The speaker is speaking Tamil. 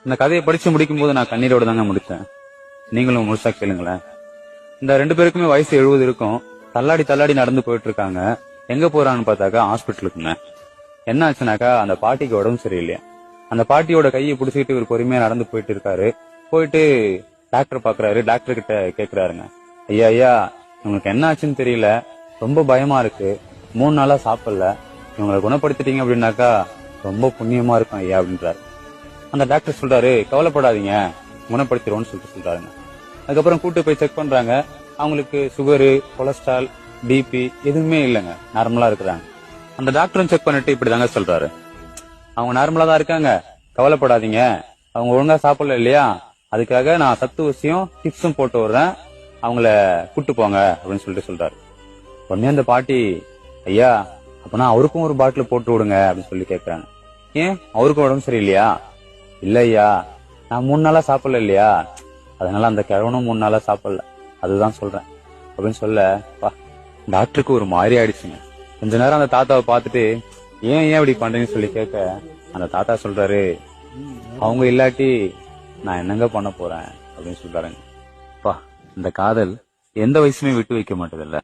இந்த கதையை படிச்சு முடிக்கும் போது நான் கண்ணீரோட தாங்க முடிச்சேன். நீங்களும் முழுசா கேளுங்களேன். இந்த 2 பேருக்குமே வயசு 70 இருக்கும். தள்ளாடி தள்ளாடி நடந்து போயிட்டு இருக்காங்க. எங்க போறான்னு பார்த்தாக்கா ஹாஸ்பிட்டலுக்குங்க. என்ன ஆச்சுனாக்கா அந்த பாட்டிக்கு உடம்பு சரியில்லையா. அந்த பாட்டியோட கையை பிடிச்சிக்கிட்டு இவர் பொறுமையா நடந்து போயிட்டு இருக்காரு. போயிட்டு டாக்டர் பாக்குறாரு. டாக்டர் கிட்ட கேக்குறாருங்க, ஐயா ஐயா உங்களுக்கு என்ன ஆச்சுன்னு தெரியல, ரொம்ப பயமா இருக்கு, 3 நாளா சாப்பிடல, இவங்களை குணப்படுத்திட்டீங்க அப்படின்னாக்கா ரொம்ப புண்ணியமா இருக்கும் ஐயா அப்படின்றாரு. அந்த டாக்டர் சொல்றாரு, கவலைப்படாதீங்க, குணப்படுத்திடுவோம்னு சொல்றாருங்க. அதுக்கப்புறம் கூட்டு போய் செக் பண்றாங்க. அவங்களுக்கு சுகரு, கொலஸ்ட்ரால், பிபி எதுவுமே இல்லைங்க, நார்மலா இருக்கிறாங்க. அந்த டாக்டரும் செக் பண்ணிட்டு இப்படிதாங்க சொல்றாரு, அவங்க நார்மலா தான் இருக்காங்க, கவலைப்படாதீங்க, அவங்க ஒழுங்கா சாப்பிடல இல்லையா, அதுக்காக நான் சத்து ஊசியும் டிப்ஸும் போட்டு விடுறேன், அவங்கள கூட்டு போங்க அப்படின்னு சொல்றாரு. உடனே அந்த பாட்டி, ஐயா அப்பனா அவருக்கும் ஒரு பாட்டில் போட்டு விடுங்க அப்படின்னு சொல்லி கேட்கறாங்க. ஏன் அவருக்கும் உடம்பு சரியில்லையா? இல்ல ஐயா, நான் 3 நாளா சாப்பிடல இல்லையா, அதனால அந்த கிழவனும் 3 நாளா சாப்பிடல, அதுதான் சொல்றேன் அப்படின்னு சொல்ல டாக்டருக்கு ஒரு மாதிரி ஆயிடுச்சுங்க. கொஞ்ச நேரம் அந்த தாத்தாவை பார்த்துட்டு ஏன் இப்படி பண்றீங்கன்னு சொல்லி கேட்க அந்த தாத்தா சொல்றாரு, அவங்க இல்லாட்டி நான் என்னங்க பண்ண போறேன் அப்படின்னு சொல்றாருங்க. இந்த காதல் எந்த வயசுமே விட்டு வைக்க மாட்டதில்ல.